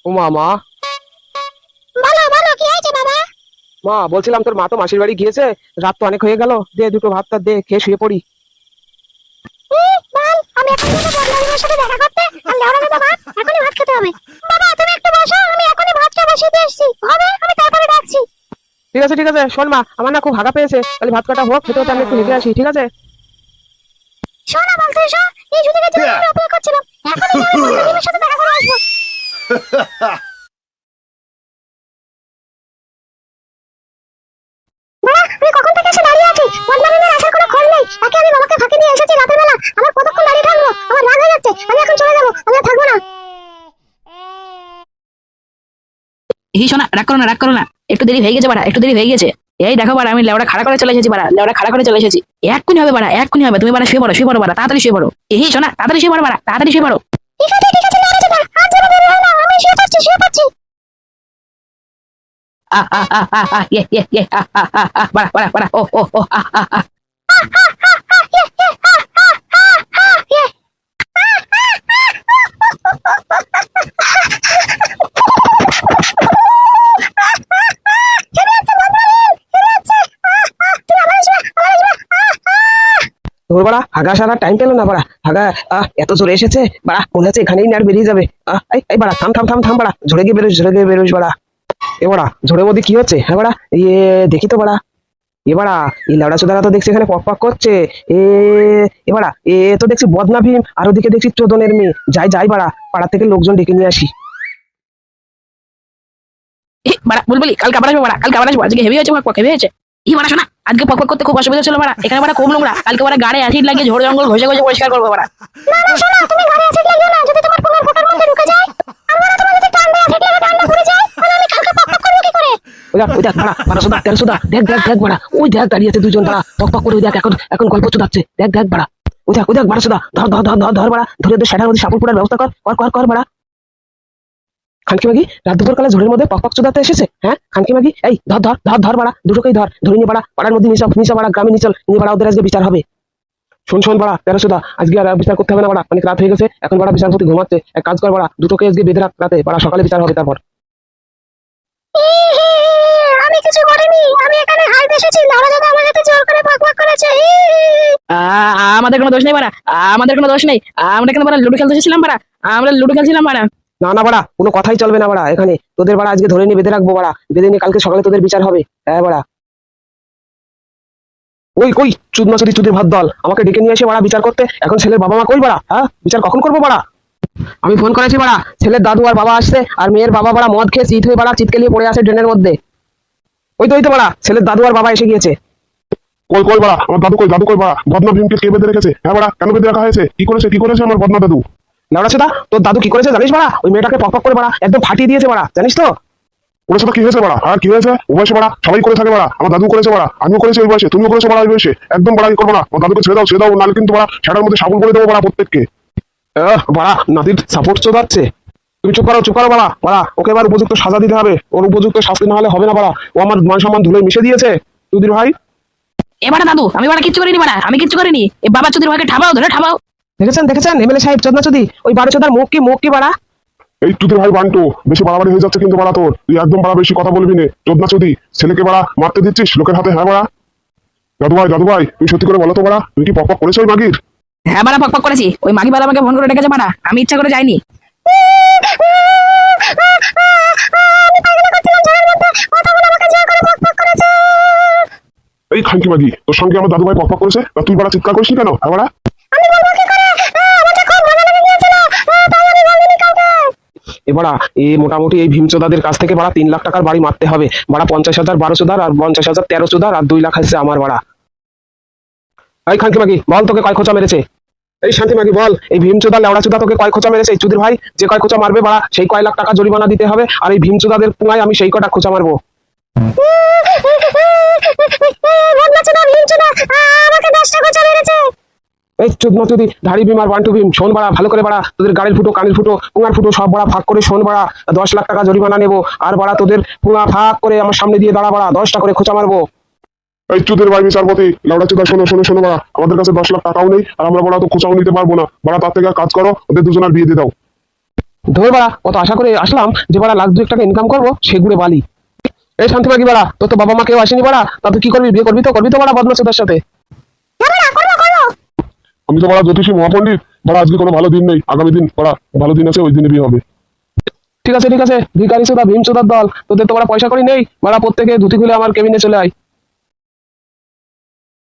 ও মা মা বলো বলো, কি হয়েছে বাবা? মা বলছিলাম তোর মা তো মাসির বাড়ি গিয়েছে, রাত তো অনেক হয়ে গেল, দে দুটো ভাতটা দে, খেয়ে শুয়ে পড়ি। বল, আমি এখন যাবো বদলালির সাথে দেখা করতে, আর লেওড়া দাদা ভাত, এখনই ভাত খেতে হবে। বাবা তুমি একটু বসো, আমি এখনই ভাতটা বসিয়ে দিয়ে এসেছি, হবে আমি তারপরে ডাকছি। ঠিক আছে ঠিক আছে, শোন মা, আমার না খুব হাগা পেয়েছে, তাহলে ভাত কটা হোক, খেতে হতে আমি একটু হেঁটে আসি, ঠিক আছে? শোনা বলতে এসো, এই সুযোগের জন্য আমি অপেক্ষা করছিলাম, এখনই যাবো বদলালির সাথে দেখা করে আসবো। বাবা, আমি কখন থেকে এসে দাঁড়িয়ে আছি, বদলালির আসার কোনো খোঁজ নেই। একে আমি বাবাকে ফাঁকি দিয়ে এসেছি রাতের বেলা, আমার কতক্ষণ দাঁড়িয়ে থাকবো, আমার রাগ হয়ে যাচ্ছে, আমি এখন চলে যাবো, আমি আর থাকবো না। এই শোনা, রাগ করো না, রাগ করো না, একটু দেরি হয়ে গেছে বাড়া, একটু দেরি হয়ে গেছে। এই দেখো বাড়া, আমি লেওড়া খাড়া করে চলে এসেছি বাড়া, লেওড়া খাড়া করে চলে এসেছি। এক্ষুনি হবে বাড়া, এক্ষুনি হবে, তুমি বাড়া শুয়ে পড়ো, শুয়ে পড়ো বাড়া, তাড়াতাড়ি শুয়ে পড়ো। এই শোনা, তাড়াতাড়ি শুয়ে পড়ো বাড়া, তাড়াতাড়ি শুয়ে পড়ো। ঠিক আছে লেওড়া দাদা, আর যেন দেরি হয় না, আমি শুয়ে পড়ছি শুয়ে পড়ছি। আহ আহ আহ আহ আহ ইয়ে ইয়ে ইয়ে আহ আহ আহ আহ বাড়া বাড়া বাড়া ও ও ও আহ আহ আহ। তোর বাড়া হাগা সারা টাইম পেলো না বাড়া, হাগা এত জোরে এসেছে বাড়া, মনে হচ্ছে এখানেই না আর বেরিয়ে যাবে। এই বাড়া থাম থাম থাম থাম বাড়া, ঝরে গিয়ে বেরোস, ঝরে গিয়ে বেরোস বাড়া। এ বাড়া ঝোরের মধ্যে কি হচ্ছে? হ্যাঁ বাড়া, ইয়ে দেখি তো বাড়া। এবারা এই লাউড়া চোদারা তো দেখছি এখানে পক পক করছে। এ এবারা তো দেখছি বদনা ভীম, আর ওদিকে দেখছি চোদনের মেয়ে। যাই যাই বাড়া, পাড়া থেকে লোকজন ডেকে নিয়ে আসি। বাড়া বুলবুলি, কালকে আবার আসবো বাড়া, কালকে আবার আসবো, আজকে হেভি হয়েছে, পক পক হেভি হয়েছে। এই বাড়া শোনা, আজকে পক পক করতে খুব অসুবিধা ছিল বাড়া, এখানে বাড়া খুব নোংরা, কালকে বাড়া গাড়ে অ্যাসিড লাগিয়ে ঝোড় জঙ্গল ঘষে ঘষে পরিষ্কার করবো বাড়া। না না শোনো, তুমি ঘরে অ্যাসিড লাগিও না, যদি তোমার পোঙার ফোঁটার মধ্যে ঢুকে যায়, আর ওরা তোমার যদি টান্ডা অ্যাসিড লাগে, টান্ডা পুড়ে যায়, তাহলে আমি কালকে পক পক করবো কি করে? ওই দেখ বাড়া, 1200 1300, দেখ দেখ দেখ বাড়া, ওই দেখ দাঁড়িয়েছে দুজন বাড়া, পক পক করে, ওই দেখ এখন এখন গল্প চুদাচ্ছে, দেখ দেখ বাড়া, ওই দেখ 1200, ধর ধর ধর ধর ধর বাড়া, ধরে ওদের সেটার মধ্যে সাপুর পুরার ব্যবস্থা কর কর কর কর বাড়া। খানকি মাগি রাত দুপুর কালে ঝোড়ের মধ্যে পক পক চুদাতে এসেছে, হ্যাঁ খানকি মাগি, এই ধর ধর ধর ধর বাড়া, দুটোকেই ধর, ধরে নিয়ে বাড়া, পাড়ার মধ্যে নিচা বাড়া, গ্রামে নিচল নিয়ে বাড়া, ওদের আজকে বিচার হবে। শোন শোন বাড়া 1300, আজকে আর বিচার করতে হবে না বাড়া, অনেক রাত হয়ে গেছে, এখন বাড়া বিচারপতি ঘুমাচ্ছে, এক কাজ কর বাড়া, দুটোকে আজকে বেঁধে রাখ রাতে, বাড়া সকালে বিচার হবে তারপর। আমি কিছু করিনি, আমি এখানে হাইতে এসেছি, লাউড়া দাদা আমার সাথে জোর করে পক পক করেছে। আমাদের কোনো দোষ নেই বাড়া, আমাদের কোনো দোষ নেই, আমরা এখানে বাড়া লুডো খেলতে এসেছিলাম বাড়া, আমরা লুডো খেলছিলাম বাড়া। না না বাড়া, কোনো কথাই চলবে না বাড়া, এখানে তোদের বাড়া আজকে ধরে নিয়ে বেঁধে রাখবো বাড়া, বেঁধে নিয়ে কালকে সকালে তোদের বিচার হবে। হ্যাঁ বাড়া, ওই কই চুদমাচুদি চুদির ভাত দল, আমাকে ডেকে নিয়ে এসে বাড়া বিচার করতে, এখন ছেলের বাবা মা কই বাড়া? হ্যাঁ বিচার কখন করবো বাড়া? আমি ফোন করেছি বাড়া, ছেলের দাদু আর বাবা আসছে, আর মেয়ের বাবা বাড়া মদ খেয়ে চিত হয়ে বাড়া চিৎকে নিয়ে পড়ে আছে ড্রেনের মধ্যে। ওই তো বাড়া, ছেলের দাদু আর বাবা এসে গিয়েছে। কই কই বাড়া, আমার দাদু কই, দাদু কই বাড়া? বদনা ভীমকে কে বেঁধে রেখেছে? হ্যাঁ বাড়া, কেন বেঁধে রাখা হয়েছে? কি করেছে আমার বদনা দাদু? লাউড়া ছোদা, তোর দাদু কি করেছে জানিস বাড়া? ওই মেয়েটাকে পক পক করে বাড়া একদম ফাটিয়ে দিয়েছে বাড়া, জানিস তো? করেছে তো কি হয়েছে বাড়া? হ্যাঁ কি হয়েছে? ও বয়সে বাড়া সবাই করে থাকে বাড়া, আমার দাদু করেছে বাড়া, আমিও করেছি ওই বয়সে, তুমিও করেছো বাড়া ওই বয়সে, একদম বাড়া করবো না, আমার দাদুকে ছেড়ে দাও, নাহলে কিন্তু বাড়া সেটার মধ্যে সাবুন করে দেবো বাড়া প্রত্যেককে। বাড়া নাতির সাপোর্ট চোদাচ্ছে। তুমি চুপ করো বাড়া, বাড়া ওকে এবার উপযুক্ত সাজা দিতে হবে, ওর উপযুক্ত শাস্তি না হলে হবে না বাড়া, ও আমার মান সম্মান ধুলে মিশে দিয়েছে চুদির ভাই। এবারে দাদু, আমি বাড়া কিচ্ছু করিনি বাড়া, আমি কিচ্ছু করিনি, এই বাবা চুদির ভাইকে ঠাবাও, ধরে ঠাবাও। দেখেছেন এমএলএ সাহেব চোদনাচুদি, ওই বারো চোদার মুখ কি বাড়া? এই তুই ভাই বান্টু, বেশি বাড়াবাড়ি হয়ে যাচ্ছে কিন্তু বাড়া, তোর তুই একদম বাড়া বেশি কথা বলবি না, চোদনা চোদি ছেলেকে বাড়া মারতে দিচ্ছিস লোকের হাতে। হ্যাঁ বাড়া, দাদু ভাই তুমি সত্যি করে বলো তো বাড়া, তুমি কি পক পক করেছো ওই মাগির? হ্যাঁ বাড়া, পক পক করেছি, ওই মাগি বাবা আমাকে ফোন করে ডেকেছে বাড়া, আমি ইচ্ছা করে যাইনি। এই খানকি মাগি, তোর সঙ্গে আমার দাদু ভাই পক পক করেছে, তা তুই বাড়া চিৎকার করিস কেন? হ্যাঁ বাড়া, এবারা মোটামুটি এই ভীমচোদাদের কাছ থেকে বাড়া 3 লাখ টাকার বাড়ি মারতে হবে বাড়া, 50,000 12 চোদার, আর 50,000 13 চোদার, আর 2 লাখ আছে আমার বাড়া। এই খানকি মাগি বল, তোকে কয় খোঁচা মেরেছে? এই শান্তি মাগি বল, এই ভীমচোদা লেওড়া চোদা তোকে কয় খোঁচা মেরেছে? চুদির ভাই যে কয় খোঁচা মারবে বাড়া, সেই কয় লাখ টাকা জরিমানা দিতে হবে, আর এই ভীমচোদাদের পুঙায় আমি সেই কটা খোঁচা মারবো। আমাকে 10টা খোঁচা মেরেছে। এই চুদমাচুদি ধাড়ি ভীম আর বান্টু ভীম, শোন বাড়া ভালো করে বাড়া, তোদের গাড়ির ফুটো কানের ফুটো পুঙার ফুটো সব বাড়া ভাগ করে শোন বাড়া, 10 লাখ টাকা জরিমানা নেবো, আর বাড়া তোদের পুঙা ভাগ করে আমার সামনে দিয়ে দাঁড়া বাড়া, 10টা করে খোঁচা মারবো। এই চুদের ভাই বিচারপতি লাউডা চুদা, শোনো বাড়া, আমাদের কাছে 10 লাখ টাকাও নেই, আর আমরা বড়া তো খোঁচাও নিতে পারবো না বাড়া, তার থেকে কাজ করো, ওদের দুজনের বিয়ে দিয়ে দাও। ধর বাড়া কত আশা করে আসলাম যে বাড়া লাখ 2 টাকা ইনকাম করবো সেগুড়ে বালি। এই শান্তি মাগি বাড়া, তোর তো বাবা মা কেউ আসেনি বাড়া, তা তুই কি করবি? বিয়ে করবি তো বাড়া বদমাশের সাথে। হ্যাঁ বাড়া, করবো। আমি তো বড়া জ্যোতিষী মহাপণ্ডিত বড়া, আজকে কোনো ভালো দিন নেই, আগামী দিন বড়া ভালো দিন আছে, ওই দিনে বিয়ে হবে। ঠিক আছে ভিখারি সুদা ভীম সুদার দল, তোদের তো বাড়া পয়সা করি নেই বাড়া, প্রত্যেকে ধুতি খুলে আমার কেবিনে চলে আয়।